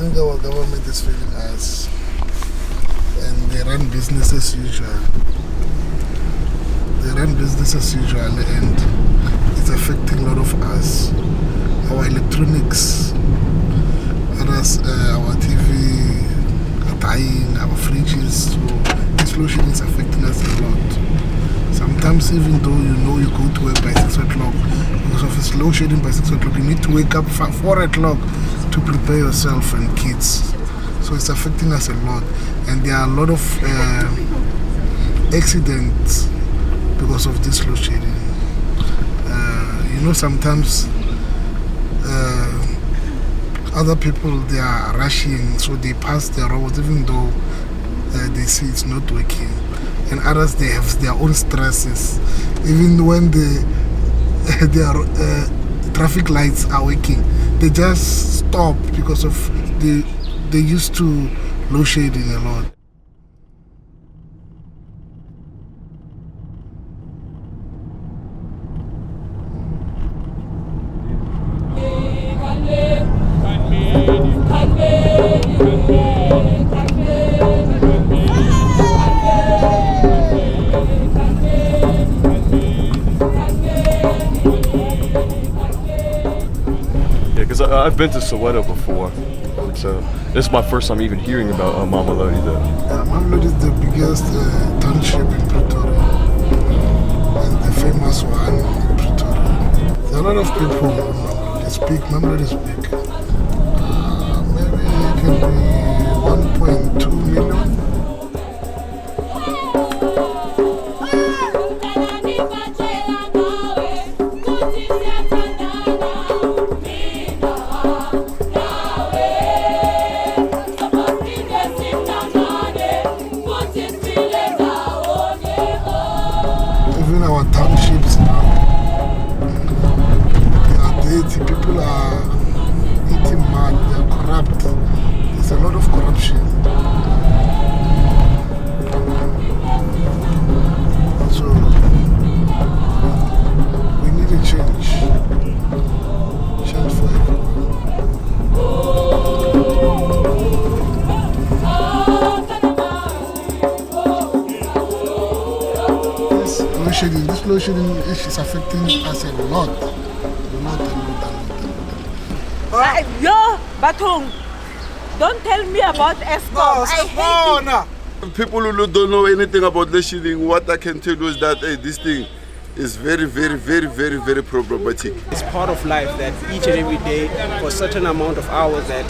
think our government is failing us, and they run business as usual. And it's affecting a lot of us. Our electronics, others, our TV are dying, our fridges. So this load shedding is affecting us a lot. Sometimes, even though you go to work by 6 o'clock, because of this load shedding by 6 o'clock, you need to wake up 4 o'clock to prepare yourself and kids. So it's affecting us a lot, and there are a lot of accidents because of this load shedding. Sometimes other people, they are rushing, so they pass their robots even though they see it's not working. And others, they have their own stresses. Even when their traffic lights are working, they just stop because of they used to load shedding a lot. Because I've been to Soweto before, so this is my first time even hearing about Mamelodi though. Mamelodi is the biggest township in Pretoria, and the famous one in Pretoria. There are a lot of people in Mamelodi. It's big. Mamelodi is big. Maybe it can be 1.2 million. Even our townships now, they are dirty, people are eating mud, they are corrupt. There's a lot of corruption. So we need a change for everyone. This load shedding is affecting us a lot. Yo, Batung, don't tell me about Eskom. I hate it. People who don't know anything about load shedding, what I can tell you is that this thing is very, very, very, very, very problematic. It's part of life that each and every day, for a certain amount of hours, that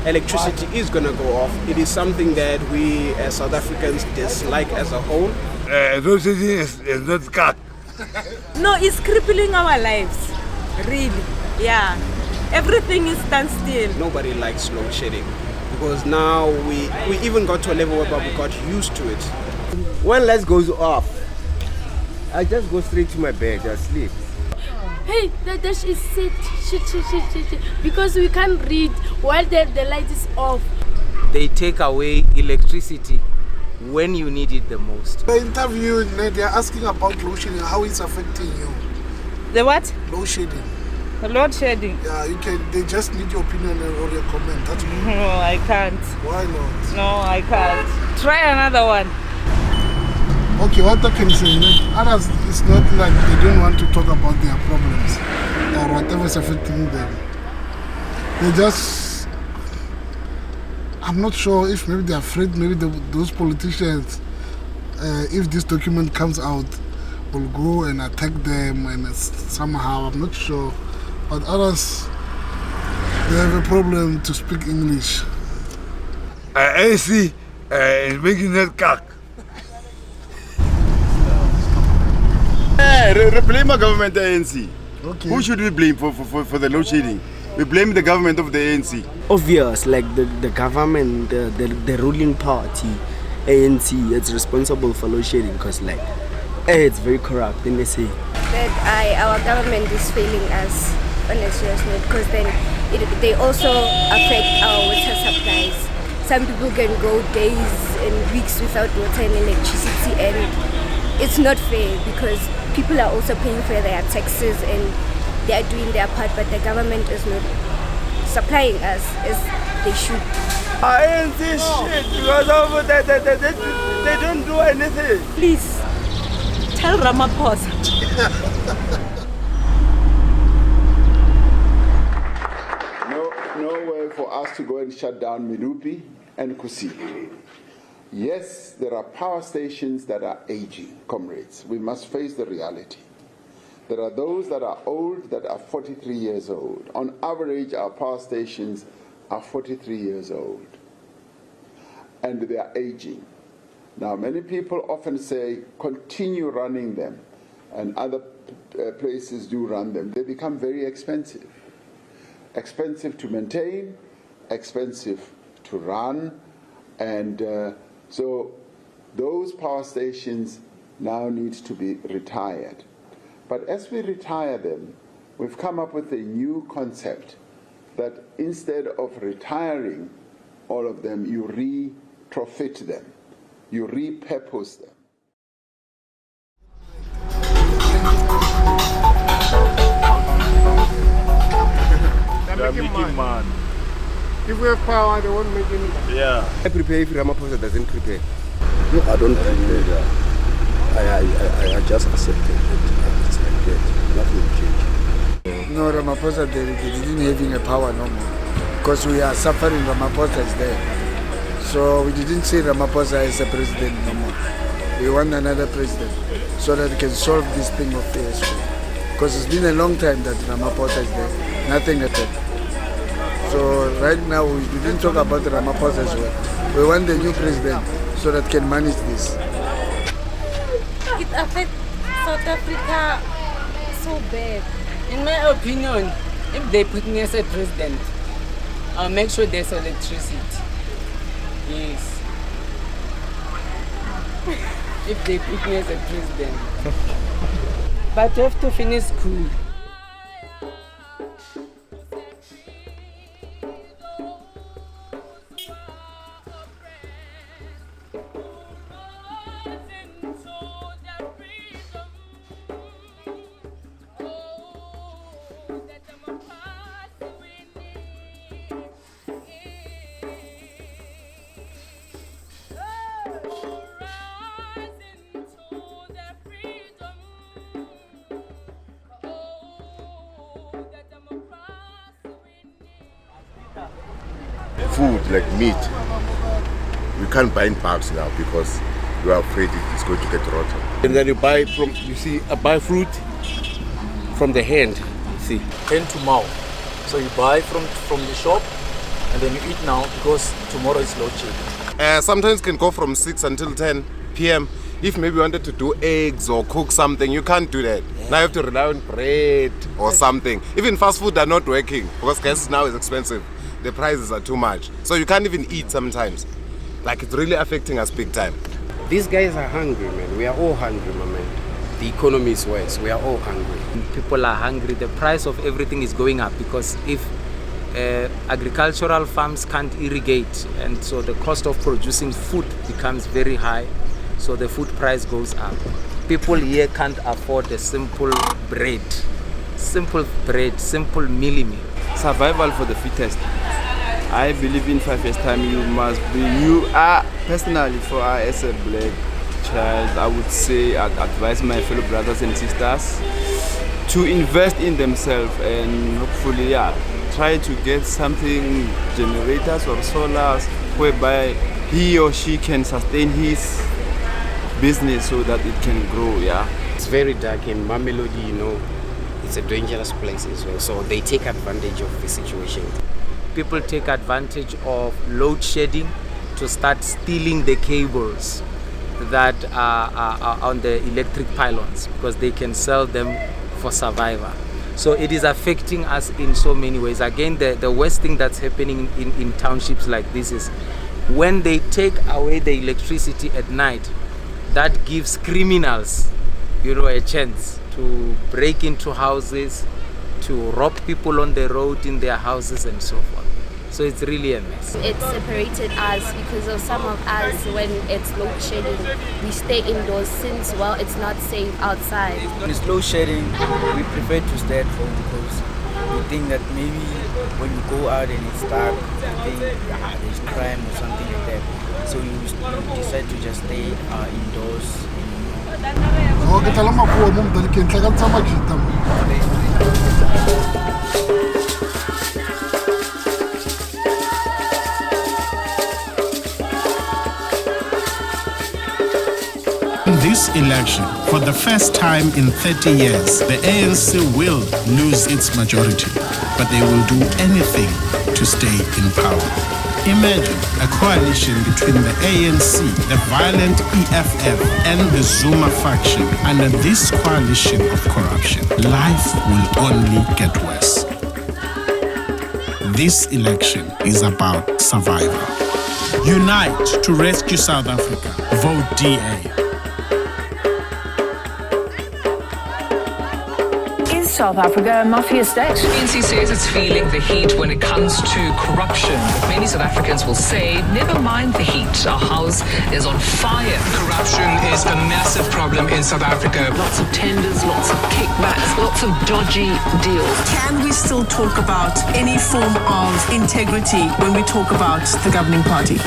electricity is going to go off. It is something that we as South Africans dislike as a whole. Load shedding is not cut. No, it's crippling our lives. Really. Yeah. Everything is standstill. Nobody likes load shedding because now we even got to a level where we got used to it. When lights goes off, I just go straight to my bed and sleep. Hey, that is shit. Because we can't read while the light is off. They take away electricity when you need it the most. The interview, they are asking about load shedding, how it's affecting you. The what? Load shedding. The load shedding? Yeah, you can. They just need your opinion or your comment. That's all. No, I can't. Why not? No, I can't. Try another one. Okay, what I can say, others, it's not like they don't want to talk about their problems or whatever is affecting them. They just, I'm not sure if maybe they're afraid, maybe those politicians, if this document comes out, will go and attack them and somehow, I'm not sure. But others, they have a problem to speak English. ANC is making that cock. We blame our government, the ANC. Okay. Who should we blame for the load shedding? We blame the government of the ANC. Obvious, like the government, the ruling party, ANC, it's responsible for load shedding because it's very corrupt, then they say. That our government is failing us on a serious note because then they also affect our water supplies. Some people can go days and weeks without water and electricity, and it's not fair because people are also paying for their taxes and they are doing their part, but the government is not supplying us. they should. I ain't this shit because of they don't do anything. Please, tell Ramaphosa. No way for us to go and shut down Medupi and Kusile. Yes, there are power stations that are aging, comrades. We must face the reality. There are those that are old, that are 43 years old. On average, our power stations are 43 years old. And they are aging. Now, many people often say, continue running them. And other places do run them. They become very expensive. Expensive to maintain, expensive to run. And so those power stations now need to be retired. But as we retire them, we've come up with a new concept that instead of retiring all of them, you retrofit them, you repurpose them. They're making man. If we have power, they won't make any money. Yeah. I prepare if Ramaphosa doesn't prepare. No, I don't prepare. I just accepted it. It's like that. Nothing will change. No, Ramaphosa, they didn't having a power no more. Because we are suffering, Ramaphosa is there. So we didn't see Ramaphosa as a president no more. We want another president so that we can solve this thing of ASP. Because it's been a long time that Ramaphosa is there. Nothing happened. So right now we didn't talk about Ramaphosa as well. We want the new president so that can manage this. It affects South Africa so bad. In my opinion, if they put me as a president, I'll make sure there's electricity. Yes. If they put me as a president. But you have to finish school. Food like meat, we can't buy in bulks now because we are afraid it's going to get rotten. And then you buy from, I buy fruit from the hand, see. Hand to mouth. So you buy from the shop and then you eat now because tomorrow is low cheap. Sometimes can go from 6 until 10 p.m. If maybe you wanted to do eggs or cook something, you can't do that. Yeah. Now you have to rely on bread or something. Even fast food are not working because gas now is expensive. The prices are too much. So you can't even eat sometimes. Like it's really affecting us big time. These guys are hungry, man. We are all hungry, my man. The economy is worse. We are all hungry. People are hungry. The price of everything is going up because if agricultural farms can't irrigate, and so the cost of producing food becomes very high, so the food price goes up. People here can't afford a simple bread, simple mealie meal. Survival for the fittest. I believe in 5 years time you are personally for as a black child, I would say I'd advise my fellow brothers and sisters to invest in themselves and hopefully try to get something, generators or solars, whereby he or she can sustain his business so that it can grow. It's very dark in Mamelodi, it's a dangerous place as well, so they take advantage of the situation. People take advantage of load shedding to start stealing the cables that are on the electric pylons because they can sell them for survival. So it is affecting us in so many ways. Again, the worst thing that's happening in townships like this is when they take away the electricity at night, that gives criminals, a chance to break into houses, to rob people on the road in their houses and so forth. So it's really a mess. It separated us because of some of us, when it's load shedding, we stay indoors since, it's not safe outside. When it's load shedding, we prefer to stay at home because you think that maybe when you go out and it's dark, you think there's crime or something like that. So you decide to just stay indoors. In this election, for the first time in 30 years, the ANC will lose its majority, but they will do anything to stay in power. Imagine a coalition between the ANC, the violent EFF, and the Zuma faction. Under this coalition of corruption, life will only get worse. This election is about survival. Unite to rescue South Africa. Vote DA. South Africa a mafia state? The ANC says it's feeling the heat when it comes to corruption. But many South Africans will say, never mind the heat. Our house is on fire. Corruption is a massive problem in South Africa. Lots of tenders, lots of kickbacks, lots of dodgy deals. Can we still talk about any form of integrity when we talk about the governing party?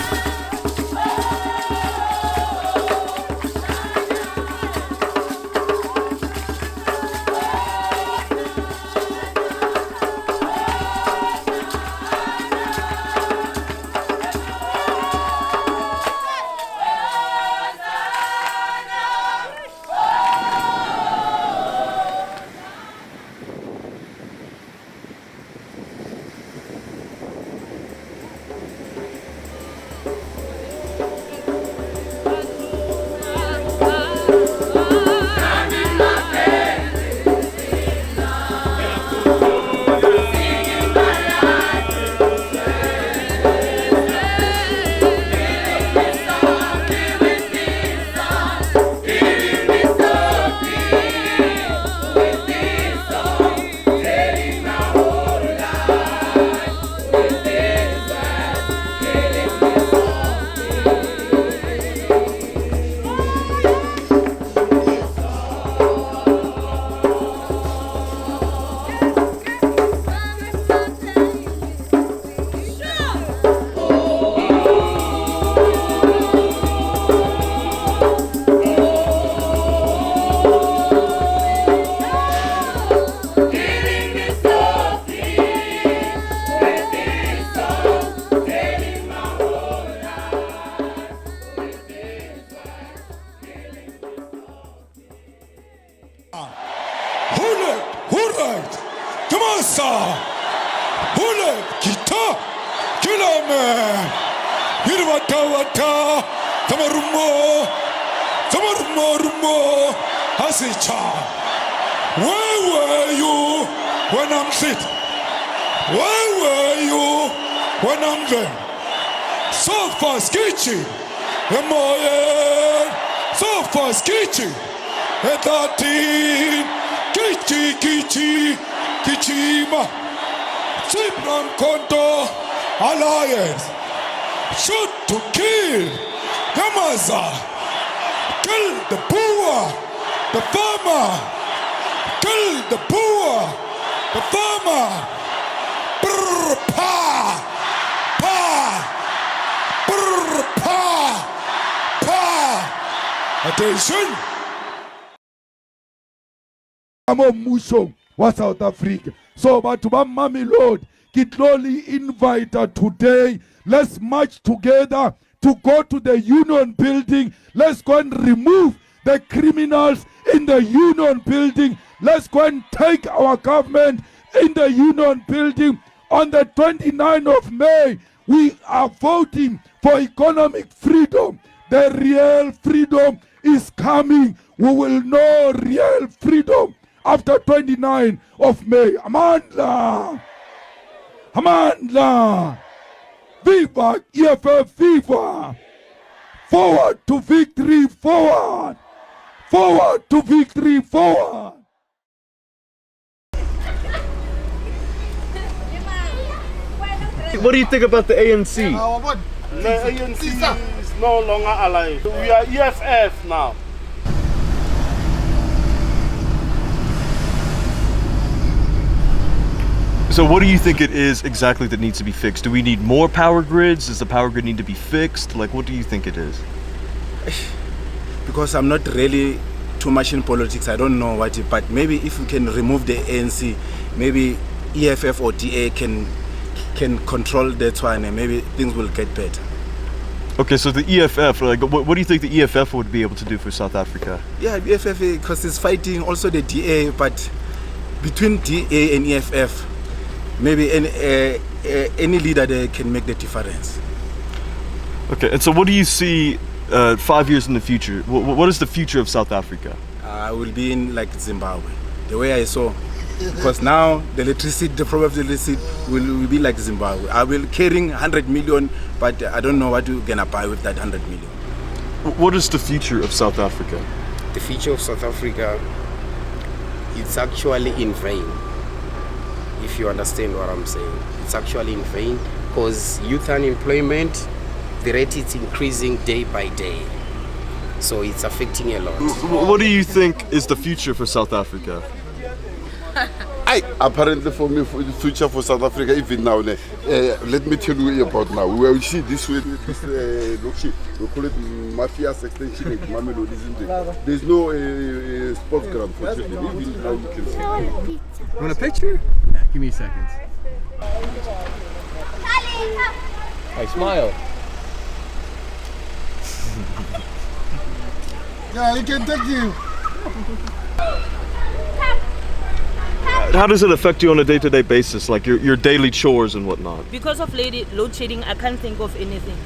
Where were you when I'm sick? Where were you when I'm there? So fast, Kichi, Emoye, so fast, Kichi, Etatin, Kichi, Kichima, Sibram Konto, Alliance, shoot to kill, Yamaza, kill the poor, the farmer. Kill the poor, the farmer. Brr, pa, pa, brr, pa, pa. Attention. I'm a Muso wa South Africa. So, but to Mamelodi, Kitloli invite today. Let's march together to go to the Union building. Let's go and remove the criminals in the Union building. Let's go and take our government in the Union building on the 29th of May. We are voting for economic freedom. The real freedom is coming. We will know real freedom after 29th of May. Amandla! Amandla! Viva EFF, viva! Forward to victory, forward! Forward to victory, forward! What do you think about the ANC? The ANC is no longer alive. We are EFF now. So what do you think it is exactly that needs to be fixed? Do we need more power grids? Does the power grid need to be fixed? Like, what do you think it is? Because I'm not really too much in politics, I don't know what it, but maybe if we can remove the ANC, maybe EFF or DA can control that one, and maybe things will get better. Okay, so the EFF, like, what do you think the EFF would be able to do for South Africa? Yeah, the EFF, because it's fighting also the DA, but between DA and EFF, maybe any leader there can make the difference. Okay, and so what do you see 5 years in the future? What is the future of South Africa? I will be in like Zimbabwe, the way I saw. Because now the problem of the electricity will be like Zimbabwe. I will carrying 100 million, but I don't know what you're gonna buy with that 100 million. What is the future of South Africa? The future of South Africa, it's actually in vain. If you understand what I'm saying, it's actually in vain because youth unemployment, the rate is increasing day by day. So it's affecting a lot. What do you think is the future for South Africa? Apparently for me, for the future for South Africa, even now, let me tell you about now. We see this way, we call it Mafia's extension in Mamelodi, isn't it? There's no sports ground for children. Even now you can see. You want a picture? Yeah, give me a second. I smile. Yeah, you can take him. How does it affect you on a day-to-day basis, like your daily chores and whatnot? Because of load shedding, I can't think of anything.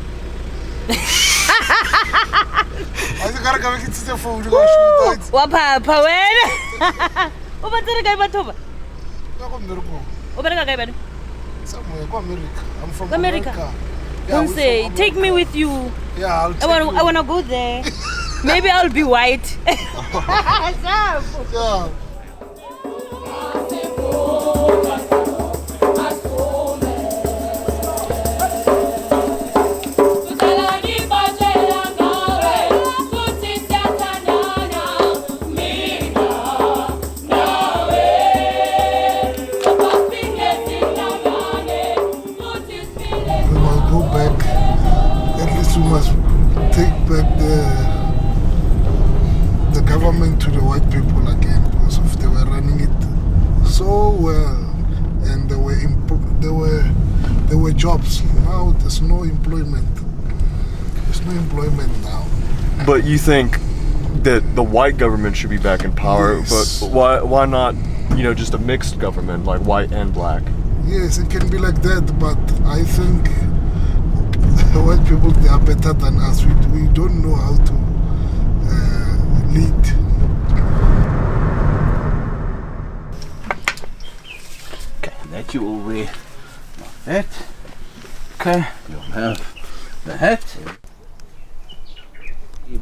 I'm from America. Don't say, take me with you. Yeah, I'll take I wanna go there. Maybe I'll be white. Yeah. The government to the white people again, because they were running it so well, and there were jobs. Now there's no employment. There's no employment now. But you think that the white government should be back in power, yes. But why not, just a mixed government, like white and black? Yes, it can be like that, but I think white people, they are better than us. We don't know how to lead. Okay, that you all wear like that. Okay, you'll have the hat.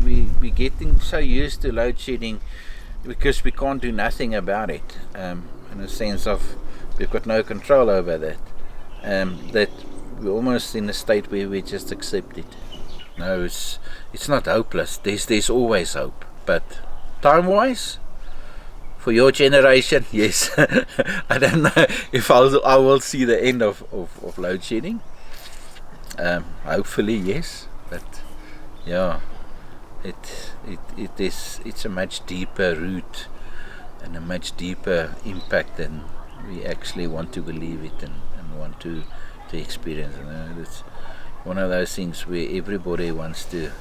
We're getting so used to load shedding because we can't do nothing about it, in a sense of we've got no control over that. That we're almost in a state where we just accept it. No, it's not hopeless. There's always hope. But time-wise, for your generation, yes. I don't know if I will see the end of load shedding. Hopefully, yes. But yeah, it's a much deeper root and a much deeper impact than we actually want to believe it and want to experience. It's one of those things where everybody wants to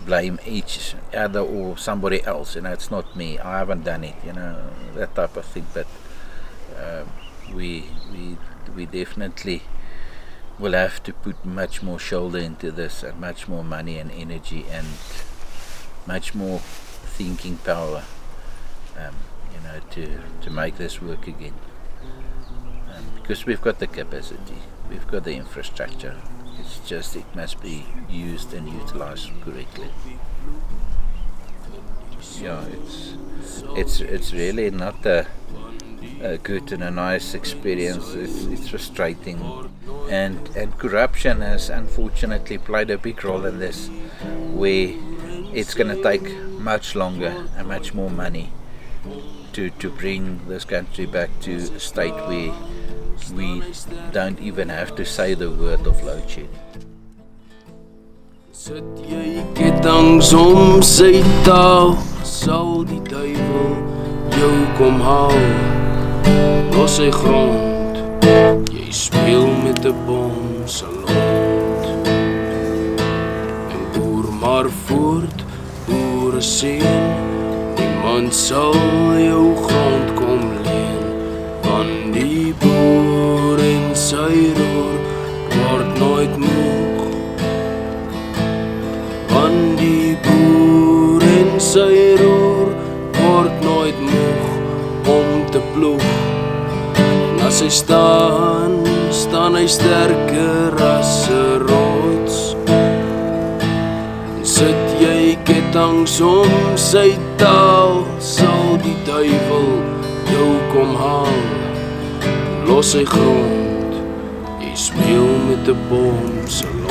blame each other or somebody else. It's not me, I haven't done it, that type of thing. But we definitely will have to put much more shoulder into this, and much more money and energy and much more thinking power, to make this work again. Because we've got the capacity, we've got the infrastructure. It's just it must be used and utilized correctly. Yeah, it's really not a good and a nice experience. It's frustrating, and corruption has unfortunately played a big role in this, where it's going to take much longer and much more money to bring this country back to a state where we don't even have to say the word of load shedding. Sit jy kettinge om sy taal, sal die duivel jou kom haal. Los sy grond, jy speel met 'n bom se lont. En boer maar voort, boere sien, niemand sal jou grond kom leen. Van die boer en sy roer word nooit moeg. Van die boer en sy roer word nooit moeg om te ploeg. En as hy staan, staan hy sterker as 'n rots. En sit jy kettinge om sy taal, sal die duivel jou kom haal. Los sy grond, jy speel met 'n bom se lont.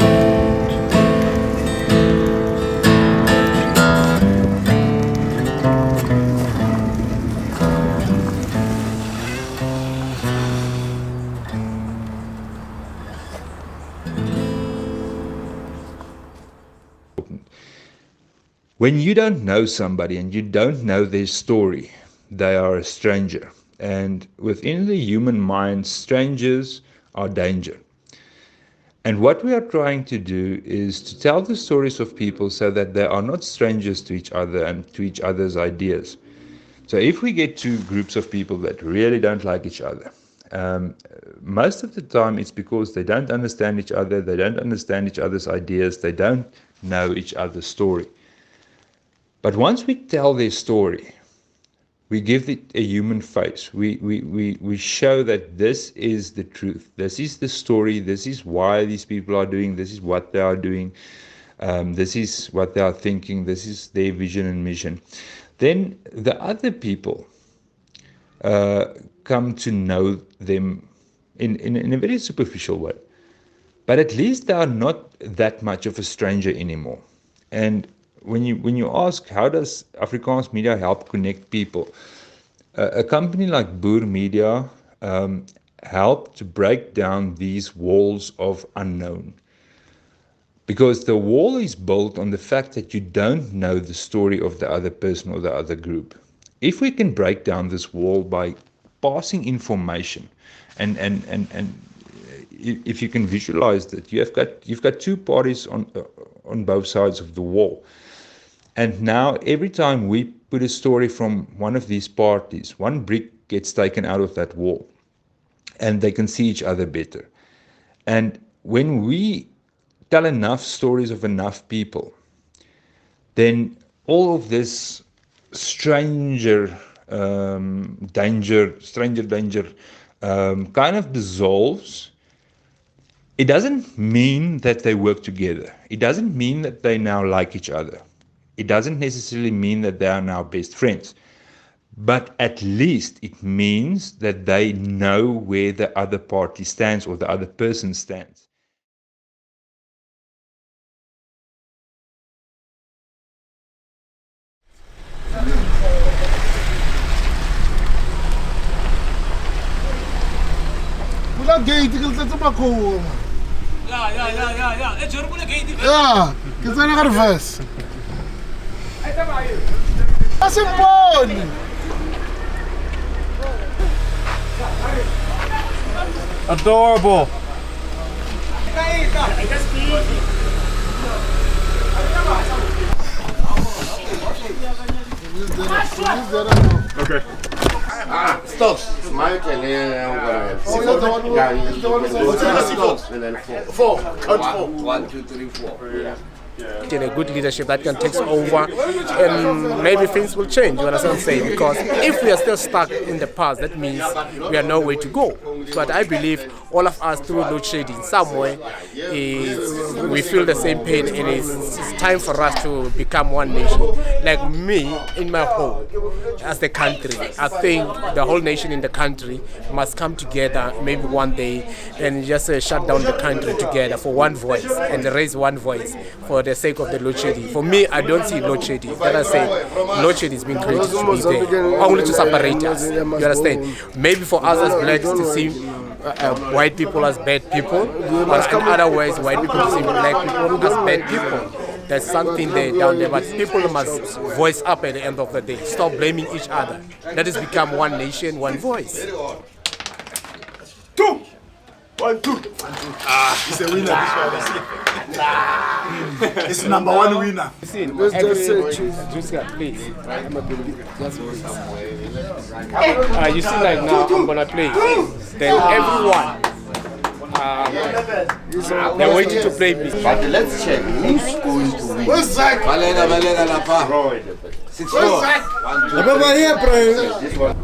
When you don't know somebody and you don't know their story, they are a stranger. And within the human mind, strangers are danger. And what we are trying to do is to tell the stories of people so that they are not strangers to each other and to each other's ideas. So if we get two groups of people that really don't like each other, most of the time it's because they don't understand each other, they don't understand each other's ideas, they don't know each other's story. But once we tell their story, we give it a human face. We show that this is the truth. This is the story. This is why these people are doing. This is what they are doing. This is what they are thinking. This is their vision and mission. Then the other people come to know them in a very superficial way. But at least they are not that much of a stranger anymore. And when you ask, how does Afrikaans media help connect people? A company like Boer Media helped to break down these walls of unknown. Because the wall is built on the fact that you don't know the story of the other person or the other group. If we can break down this wall by passing information, and if you can visualize that, you've got two parties on both sides of the wall. And now every time we put a story from one of these parties, one brick gets taken out of that wall and they can see each other better. And when we tell enough stories of enough people, then all of this stranger danger kind of dissolves. It doesn't mean that they work together. It doesn't mean that they now like each other. It doesn't necessarily mean that they are now best friends. But at least it means that they know where the other party stands or the other person stands. Yeah, because I got a verse. That's important. Adorable. Okay. Stop. Smile, I'm gonna. And then four. Count four. 1, 2, 3, 4. Yeah. In a good leadership that can take over, and maybe things will change. You understand what I'm saying? Because if we are still stuck in the past, that means we have nowhere to go. But I believe all of us, through load shedding, somewhere we feel the same pain, and it's time for us to become one nation. Like me, in my home, as the country, I think the whole nation in the country must come together, maybe one day, and just shut down the country together for one voice and raise one voice for the sake of the load shedding. For me, I don't see load shedding. That I say, load shedding is being created to be there, only to separate us. You understand? Maybe for us as blacks to see white people as bad people, but in other ways, white people see black people as bad people. There's something there down there, but people must voice up at the end of the day. Stop blaming each other. Let us become one nation, one voice. 2, 1, 2. He's a winner. It's number one winner. Let's just say, please. You see, like now, I'm gonna play. Then everyone, they're waiting to play me. But let's check who's going to win. Where's Zach? Valega, la pa. 6-4. Zach? 1, 2, here, bro. This one.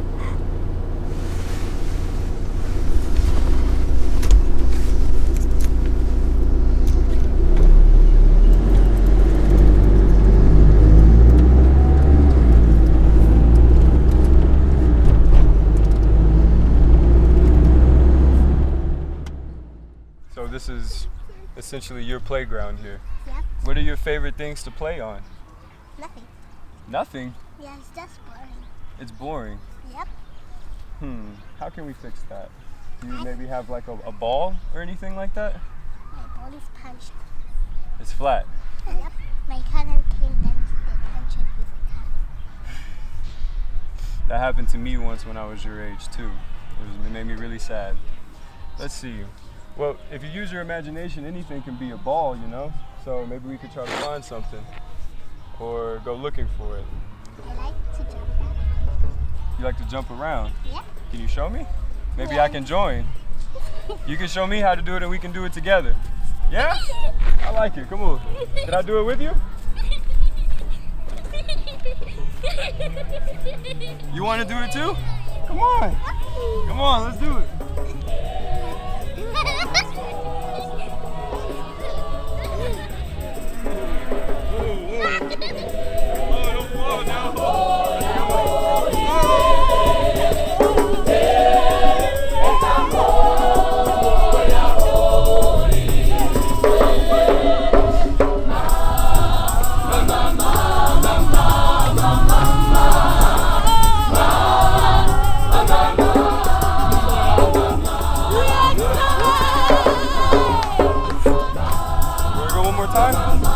So this is essentially your playground here. Yep. What are your favorite things to play on? Nothing. Nothing? Yeah, it's just boring. It's boring? Yep. How can we fix that? Do you maybe have like a ball or anything like that? My ball is punched. It's flat. Yep. My cousin came down to the township with a car. That happened to me once when I was your age too. It made me really sad. Let's see. Well, if you use your imagination, anything can be a ball, you know? So maybe we could try to find something or go looking for it. I like to jump. You like to jump around? Yeah. Can you show me? Maybe I can join. You can show me how to do it and we can do it together. Yeah? I like it. Come on. Can I do it with you? You want to do it too? Come on. Come on, let's do it. Time?